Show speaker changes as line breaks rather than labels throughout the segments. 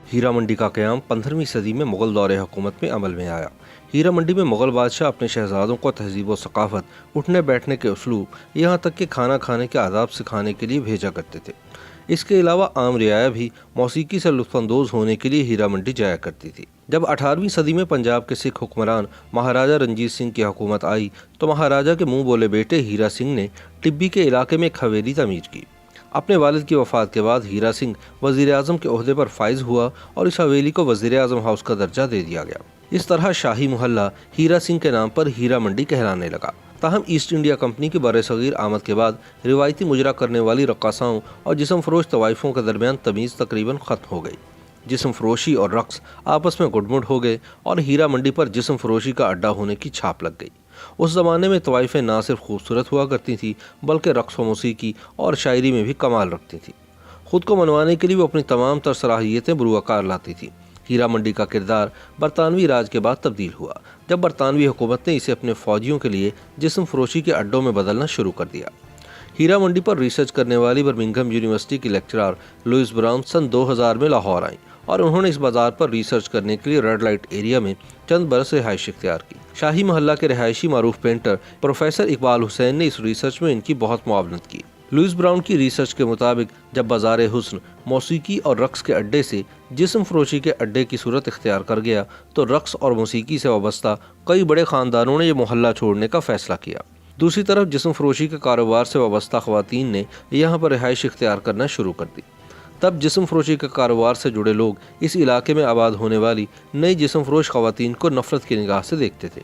हीरा मंडी का क़याम 15वीं सदी में मुग़ल दौरे हुकूमत में अमल में आया। हीरा मंडी में मुग़ल बादशाह अपने शहजादों को तहज़ीब व सक़ाफ़त, उठने बैठने के उसलूब, यहाँ तक कि खाना खाने के आदाब सिखाने के लिए भेजा करते थे। इसके अलावा आम रियाया भी मौसीकी से लुत्फ़अंदोज़ होने के लिए हीरा मंडी जाया करती थी। जब 18वीं सदी में पंजाब के सिख हुक्मरान महाराजा रंजीत सिंह की हुकूमत आई तो महाराजा के मुँह बोले बेटे हीरा सिंह ने टिब्बी के इलाके में एक हवेली तमीर की। अपने वालिद की वफ़ात के बाद हीरा सिंह वज़ीर आज़म के ओहदे पर फाइज हुआ और इस हवेली को वज़ीर आज़म हाउस का दर्जा दे दिया गया। इस तरह शाही मोहल्ला हीरा सिंह के नाम पर हीरा मंडी कहलाने लगा। ताहम ईस्ट इंडिया कंपनी की बरसग़ीर आमद के बाद रिवायती मुजरा करने वाली रक़्क़ासाओं और जिस्म फ़रोश तवाइफ़ों के दरमियान तमीज़ तकरीबन ख़त्म हो गई। जिस्म फ़रोशी और रक़्स आपस में गुटमुट हो गए और हीरा मंडी पर जिस्म फ़रोशी का अड्डा होने की छाप लग गई। उस ज़माने में तवाइफ़ें ना सिर्फ खूबसूरत हुआ करती थीं बल्कि रक़्स व मौसीकी और शायरी में भी कमाल रखती थीं। ख़ुद को मनवाने के लिए वो अपनी तमाम तर सलाहियतें बुरुआकार लाती थीं। हीरा मंडी का किरदार बरतानवी राज के बाद तब्दील हुआ जब बरतानवी हुकूमत ने इसे अपने फ़ौजियों के लिए जिस्म फ़रोशी के अड्डों में बदलना शुरू कर दिया। हीरा मंडी पर रिसर्च करने वाली बर्मिंघम यूनिवर्सिटी की लेक्चरर लुइस ब्राउन सन 2000 में लाहौर आईं और उन्होंने इस बाज़ार पर रिसर्च करने के लिए रेड लाइट एरिया में चंद बरस रिहाइश इख्तियार की। शाही मोहल्ला के रिहायशी मारूफ पेंटर प्रोफेसर इकबाल हुसैन ने इस रिसर्च में इनकी बहुत मुआवनत की। लुइस ब्राउन की रिसर्च के मुताबिक जब बाज़ार हुस्न मौसीकी और रक़्स के अड्डे से जिस्म फ़रोशी के अड्डे की सूरत इख्तियार कर गया तो रक़्स और मौसीकी से वाबस्ता कई बड़े ख़ानदानों ने यह मोहल्ला छोड़ने का फ़ैसला किया। दूसरी तरफ जिस्म फ़रोशी के कारोबार से वाबस्ता ख़वातीन ने यहाँ पर रिहाइश इख्तियार करना शुरू कर दी। तब जिस्म फ़रोशी के कारोबार से जुड़े लोग इस इलाके में आबाद होने वाली नई जिस्म फ़रोश ख़वातीन को नफ़रत की निगाह से देखते थे।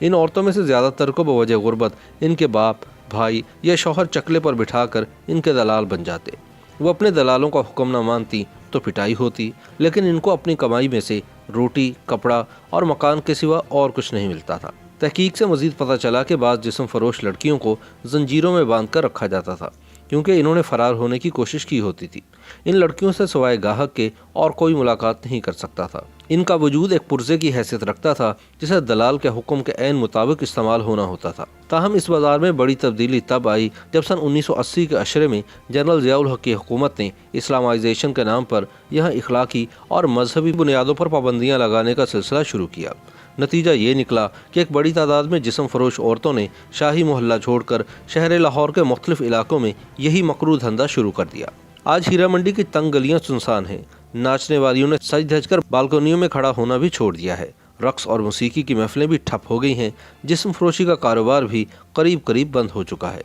इन औरतों में से ज़्यादातर को बवजह गुर्बत इनके बाप, भाई या शौहर चकले पर बिठाकर इनके दलाल बन जाते। वो अपने दलालों का हुक्म न मानती तो पिटाई होती, लेकिन इनको अपनी कमाई में से रोटी, कपड़ा और मकान के सिवा और कुछ नहीं मिलता था। तहकीक से मज़ीद पता चला कि बाज़ जिस्म फ़रोश लड़कियों को जंजीरों में बांध कर रखा जाता था क्योंकि इन्होंने फ़रार होने की कोशिश की होती थी। इन लड़कियों से सिवाय गाहक के और कोई मुलाकात नहीं कर सकता था। इनका वजूद एक पुर्जे की हैसियत रखता था जिसे दलाल के हुक्म के ऐन मुताबिक इस्तेमाल होना होता था। ताहम इस बाज़ार में बड़ी तब्दीली तब आई जब सन 1980 के अशरे में जनरल ज़ियाउल हक़ की हुकूमत ने इस्लामाइजेशन के नाम पर यहाँ इखलाकी और मजहबी बुनियादों पर पाबंदियाँ लगाने का सिलसिला शुरू किया। नतीजा ये निकला कि एक बड़ी तादाद में जिस्म फ़रोश औरतों ने शाही मोहल्ला छोड़कर शहर लाहौर के मुख्तलिफ इलाकों में यही मकरू धंधा शुरू कर दिया। आज हीरा मंडी की तंग गलियाँ सुनसान हैं। नाचने वालियों ने सज धज कर बालकनियों में खड़ा होना भी छोड़ दिया है। रक़्स और मौसीकी की महफिलें भी ठप हो गई हैं। जिस्म फ़रोशी का कारोबार भी करीब करीब बंद हो चुका है।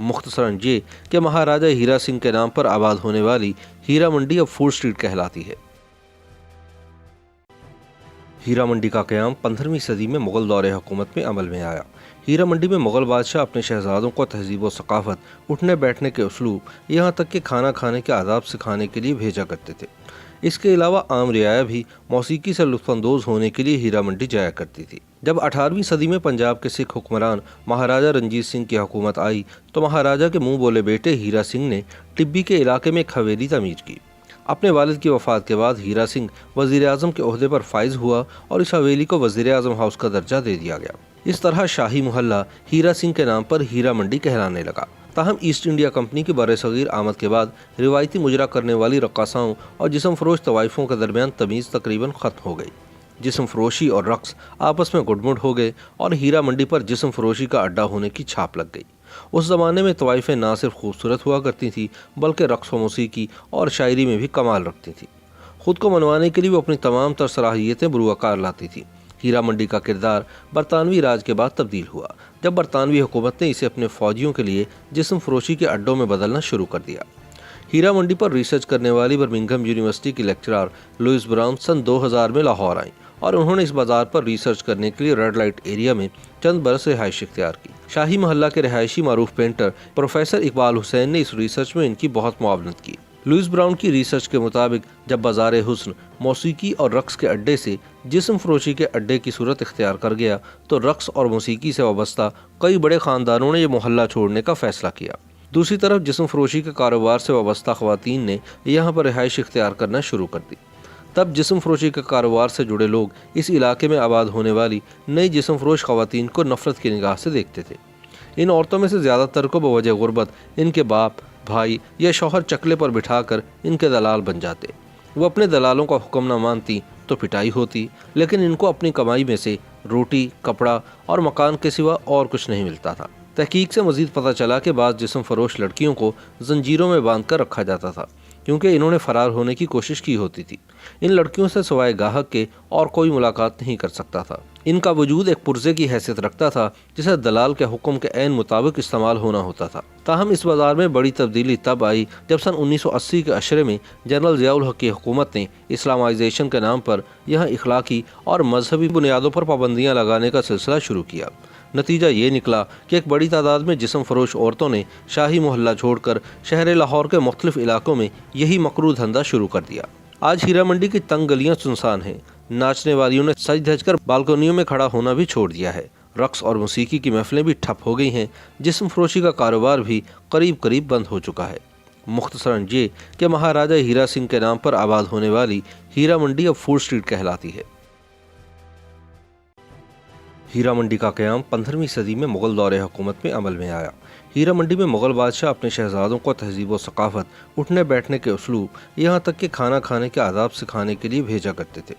मुख्तसरन ये कि महाराजा हीरा सिंह के नाम पर आबाद होने वाली हीरा मंडी अब फूड स्ट्रीट कहलाती है। हीरा मंडी का क़याम 15वीं सदी में मुग़ल दौरे हुकूमत में अमल में आया। हीरा मंडी में मुग़ल बादशाह अपने शहजादों को तहज़ीब व सक़ाफ़त, उठने बैठने के उसलूब, यहाँ तक कि खाना खाने के आदाब सिखाने के लिए भेजा करते थे। इसके अलावा आम रियाया भी मौसीकी से लुत्फ़अंदोज़ होने के लिए हीरा मंडी जाया करती थी। जब 18वीं सदी में पंजाब के सिख हुक्मरान महाराजा रंजीत सिंह की हुकूमत आई तो महाराजा के मुँह बोले बेटे हीरा सिंह ने टिब्बी के इलाके में एक हवेली तमीर की। अपने वालिद की वफ़ात के बाद हीरा सिंह वज़ीर आज़म के ओहदे पर फाइज हुआ और इस हवेली को वज़ीर आज़म हाउस का दर्जा दे दिया गया। इस तरह शाही मोहल्ला हीरा सिंह के नाम पर हीरा मंडी कहलाने लगा। ताहम ईस्ट इंडिया कंपनी की बरसग़ीर आमद के बाद रिवायती मुजरा करने वाली रक़्क़ासाओं और जिस्म फ़रोश तवाइफ़ों के दरमियान तमीज़ तकरीबन ख़त्म हो गई। जिस्म फ़रोशी और रक़्स आपस में गुटमुट हो गए और हीरा मंडी पर जिस्म फ़रोशी का अड्डा होने की छाप लग गई। उस ज़माने में तवाइफ़ें ना सिर्फ खूबसूरत हुआ करती थीं बल्कि रक़्स व मौसीकी और शायरी में भी कमाल रखती थीं। ख़ुद को मनवाने के लिए वो अपनी तमाम तर सलाहियतें बुरुआकार लाती थीं। हीरा मंडी का किरदार बरतानवी राज के बाद तब्दील हुआ जब बरतानवी हुकूमत ने इसे अपने फ़ौजियों के लिए जिस्म फ़रोशी के अड्डों में बदलना शुरू कर दिया। हीरा मंडी पर रिसर्च करने वाली बर्मिंघम यूनिवर्सिटी की लेक्चरर लुइस ब्राउन सन 2000 में लाहौर आईं और उन्होंने इस बाज़ार पर रिसर्च करने के लिए रेड लाइट एरिया में चंद बरस रिहाइश इख्तियार की। शाही मोहल्ला के रिहायशी मारूफ पेंटर प्रोफेसर इकबाल हुसैन ने इस रिसर्च में इनकी बहुत मुआवनत की। लुइस ब्राउन की रिसर्च के मुताबिक जब बाज़ार हुस्न मौसीकी और रक़्स के अड्डे से जिस्म फ़रोशी के अड्डे की सूरत इख्तियार कर गया तो रक़्स और मौसीकी से वाबस्ता कई बड़े ख़ानदानों ने यह मोहल्ला छोड़ने का फ़ैसला किया। दूसरी तरफ जिस्म फ़रोशी के कारोबार से वाबस्ता ख़वातीन ने यहाँ पर रिहाइश इख्तियार करना शुरू कर दी। तब जिस्म फ़रोशी के कारोबार से जुड़े लोग इस इलाके में आबाद होने वाली नई जिस्म फ़रोश ख़वातीन को नफ़रत की निगाह से देखते थे। इन औरतों में से ज़्यादातर को बवजह गुर्बत इनके बाप, भाई या शौहर चकले पर बिठाकर इनके दलाल बन जाते। वो अपने दलालों का हुक्म न मानती तो पिटाई होती, लेकिन इनको अपनी कमाई में से रोटी, कपड़ा और मकान के सिवा और कुछ नहीं मिलता था। तहकीक से मजीद पता चला कि बाज़ जिस्म फरोश लड़कियों को जंजीरों में बांध कर रखा जाता था, क्योंकि इन्होंने फरार होने की कोशिश की होती थी। इन लड़कियों से सिवाय गाहक के और कोई मुलाकात नहीं कर सकता था। इनका वजूद एक पुर्जे की हैसियत रखता था, जिसे दलाल के हुक्म के ऐन मुताबिक इस्तेमाल होना होता था। ताहम इस बाजार में बड़ी तब्दीली तब आई जब सन 1980 के अशरे में जनरल ज़ियाउल हक की हुकूमत ने इस्लामाइजेशन के नाम पर यहाँ इखलाकी और मजहबी बुनियादों पर पाबंदियाँ लगाने का सिलसिला शुरू किया। नतीजा ये निकला कि एक बड़ी तादाद में जिस्म फरोश औरतों ने शाही मोहल्ला छोड़कर शहर लाहौर के मुख्तलिफ इलाकों में यही मकरू धंधा शुरू कर दिया। आज हीरा मंडी की तंग गलियां सुनसान हैं। नाचने वालियों ने सज धज कर बालकनियों में खड़ा होना भी छोड़ दिया है। रक्स और मौसीकी की महफिलें भी ठप हो गई हैं। जिस्म फरोशी का कारोबार भी करीब करीब बंद हो चुका है। मुख्तसरन ये कि महाराजा हीरा सिंह के नाम पर आबाद होने वाली हीरा मंडी अब फूड स्ट्रीट कहलाती है। हीरा मंडी का क़याम 15वीं सदी में मुग़ल दौरे हुकूमत में अमल में आया। हीरा मंडी में मुग़ल बादशाह अपने शहजादों को तहज़ीब व सक़ाफ़त, उठने बैठने के उसलूब, यहाँ तक कि खाना खाने के आदाब सिखाने के लिए भेजा करते थे।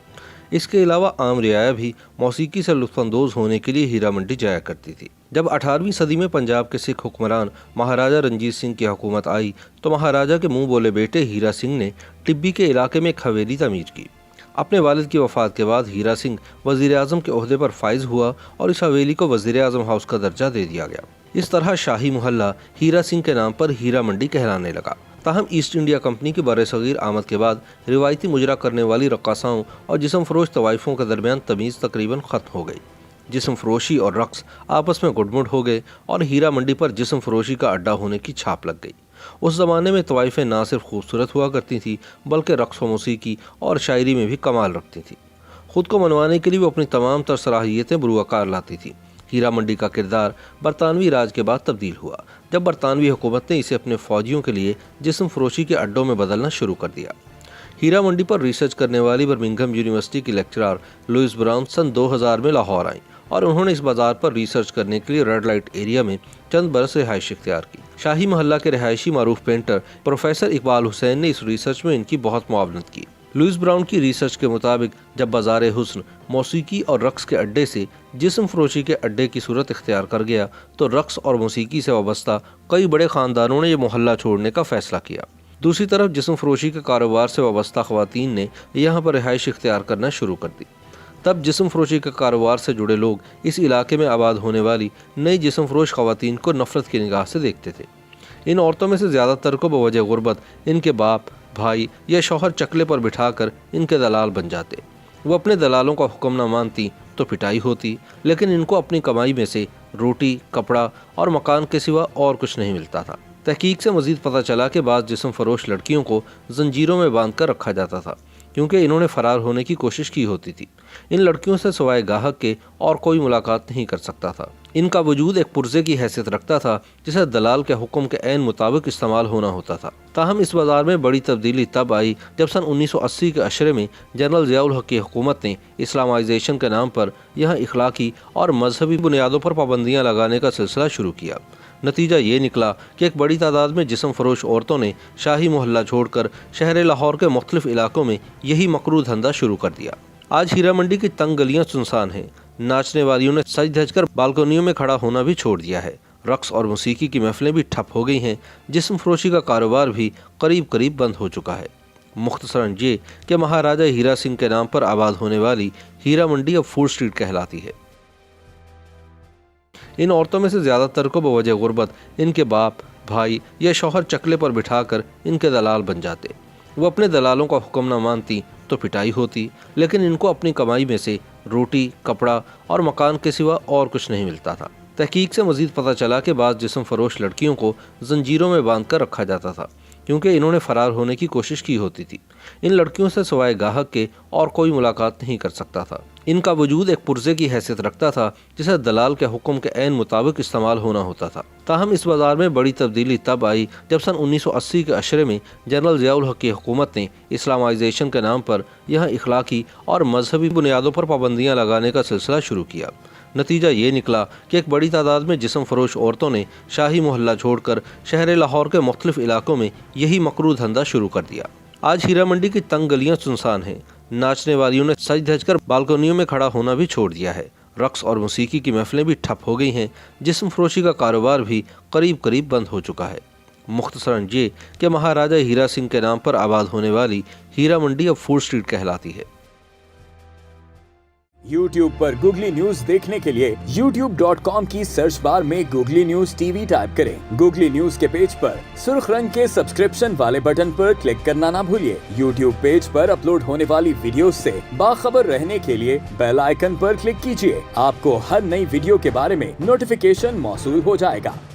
इसके अलावा आम रियाया भी मौसीकी से लुत्फ़अंदोज़ होने के लिए हीरा मंडी जाया करती थी। जब 18वीं सदी में पंजाब के सिख हुक्मरान महाराजा रंजीत सिंह की हुकूमत आई तो महाराजा के मुँह बोले बेटे हीरा सिंह ने टिब्बी के इलाके में एक हवेली तमीर की। अपने वालिद की वफ़ात के बाद हीरा सिंह वज़ीर आज़म के ओहदे पर फाइज हुआ और इस हवेली को वज़ीर आज़म हाउस का दर्जा दे दिया गया। इस तरह शाही मोहल्ला हीरा सिंह के नाम पर हीरा मंडी कहलाने लगा। ताहम ईस्ट इंडिया कंपनी की बरसगीर आमद के बाद रिवायती मुजरा करने वाली रक्कासाओं और जिस्म फरोश तवाइफों के दरमियान तमीज़ तकरीबन ख़त्म हो गई। जिस्म फरोशी और रक्स आपस में गुडमुड हो गए और हीरा मंडी पर जिस्म फरोशी का अड्डा होने की छाप लग गई। उस ज़माने में तवाइफें ना सिर्फ खूबसूरत हुआ करती थीं बल्कि रक्स व मौसीकी और शायरी में भी कमाल रखती थीं। ख़ुद को मनवाने के लिए वो अपनी तमाम तर सलाहियतें बुरुआकार लाती थीं। हीरा मंडी का किरदार बरतानवी राज के बाद तब्दील हुआ, जब बरतानवी हुकूमत ने इसे अपने फ़ौजियों के लिए जिस्म फरोशी के अड्डों में बदलना शुरू कर दिया। हीरा मंडी पर रिसर्च करने वाली बर्मिंघम यूनिवर्सिटी की लेक्चरर लुइस ब्राउन सन 2000 में लाहौर आईं और उन्होंने इस बाजार पर रिसर्च करने के लिए रेड लाइट एरिया में चंद बरस रिहाइश इख्तियार की। शाही मोहल्ला के रिहायशी मारूफ पेंटर प्रोफेसर इकबाल हुसैन ने इस रिसर्च में इनकी बहुत मुआवनत की। लुइस ब्राउन की रिसर्च के मुताबिक जब बाजार हुस्न मौसीकी और रक्स के अड्डे से जिस्म फरोशी के अड्डे की सूरत इख्तियार कर गया तो रक्स और मौसीकी से वाबस्ता कई बड़े ख़ानदानों ने यह मोहल्ला छोड़ने का फ़ैसला किया। दूसरी तरफ जिस्म फरोशी के कारोबार से वाबस्ता ख़वातीन ने यहाँ पर रिहाइश इख्तियार करना शुरू कर दी। तब जिस्म फरोशी के कारोबार से जुड़े लोग इस इलाके में आबाद होने वाली नई जिस्म फरोश ख़वातीन को नफ़रत की निगाह से देखते थे। इन औरतों में से ज़्यादातर को बवजह गुर्बत इनके बाप, भाई या शौहर चकले पर बिठाकर इनके दलाल बन जाते। वो अपने दलालों का हुक्म न मानती तो पिटाई होती, लेकिन इनको अपनी कमाई में से रोटी, कपड़ा और मकान के सिवा और कुछ नहीं मिलता था। तहकीक से मज़ीद पता चला कि बाज़ जिस्म फरोश लड़कियों को जंजीरों में बांध कर रखा जाता था, क्योंकि इन्होंने फरार होने की कोशिश की होती थी। इन लड़कियों से सिवाय गाहक के और कोई मुलाकात नहीं कर सकता था। इनका वजूद एक पुर्जे की हैसियत रखता था, जिसे दलाल के हुक्म के ऐन मुताबिक इस्तेमाल होना होता था। ताहम इस बाजार में बड़ी तब्दीली तब आई जब सन 1980 के अशरे में जनरल ज़ियाउल हक की हुकूमत ने इस्लामाइजेशन के नाम पर यहाँ इखलाकी और मजहबी बुनियादों पर पाबंदियाँ लगाने का सिलसिला शुरू किया। नतीजा ये निकला कि एक बड़ी तादाद में जिस्म फरोश औरतों ने शाही मोहल्ला छोड़कर शहर लाहौर के मुख्तलिफ इलाकों में यही मकरू धंधा शुरू कर दिया। आज हीरा मंडी की तंग गलियां सुनसान हैं। नाचने वालियों ने सज धज कर बालकनियों में खड़ा होना भी छोड़ दिया है। रक्स और मौसीकी की महफिलें भी ठप हो गई हैं। जिस्म फरोशी का कारोबार भी करीब करीब बंद हो चुका है। मुख्तसरन ये कि महाराजा हीरा सिंह के नाम पर आबाद होने वाली हीरा मंडी अब फूड स्ट्रीट कहलाती है। इन औरतों में से ज़्यादातर को बवजह गुर्बत इनके बाप, भाई या शौहर चकले पर बिठाकर इनके दलाल बन जाते। वो अपने दलालों का हुक्म न मानती तो पिटाई होती, लेकिन इनको अपनी कमाई में से रोटी, कपड़ा और मकान के सिवा और कुछ नहीं मिलता था। तहकीक से मज़ीद पता चला कि बाज़ जिस्म फरोश लड़कियों को जंजीरों में बांध कर रखा जाता था, क्योंकि इन्होंने फरार होने की कोशिश की होती थी। इन लड़कियों से सिवाय गाहक के और कोई मुलाकात नहीं कर सकता था। इनका वजूद एक पुर्जे की हैसियत रखता था, जिसे दलाल के हुक्म के ऐन मुताबिक इस्तेमाल होना होता था। ताहम इस बाजार में बड़ी तब्दीली तब आई जब सन 1980 के अशरे में जनरल ज़ियाउल हक की हुकूमत ने इस्लामाइजेशन के नाम पर यहाँ इखलाकी और मजहबी बुनियादों पर पाबंदियाँ लगाने का सिलसिला शुरू किया। नतीजा ये निकला कि एक बड़ी तादाद में जिस्म फरोश औरतों ने शाही मोहल्ला छोड़कर शहर लाहौर के मुख्तलिफ इलाकों में यही मकरू धंधा शुरू कर दिया। आज हीरा मंडी की तंग गलियां सुनसान हैं। नाचने वालियों ने सज धज कर बालकनियों में खड़ा होना भी छोड़ दिया है। रक्स और मौसीकी की महफिलें भी ठप हो गई हैं। जिस्म फरोशी का कारोबार भी करीब करीब बंद हो चुका है। मुख्तसरन ये कि महाराजा हीरा सिंह के नाम पर आबाद होने वाली हीरा मंडी अब फूड स्ट्रीट कहलाती है।
YouTube पर गूगली न्यूज देखने के लिए youtube.com की सर्च बार में गूगली न्यूज टीवी टाइप करें। गूगली न्यूज के पेज पर सुर्ख रंग के सब्सक्रिप्शन वाले बटन पर क्लिक करना ना भूलिए। YouTube पेज पर अपलोड होने वाली वीडियोस से बाखबर रहने के लिए बेल आइकन पर क्लिक कीजिए। आपको हर नई वीडियो के बारे में नोटिफिकेशन मौसूल हो जाएगा।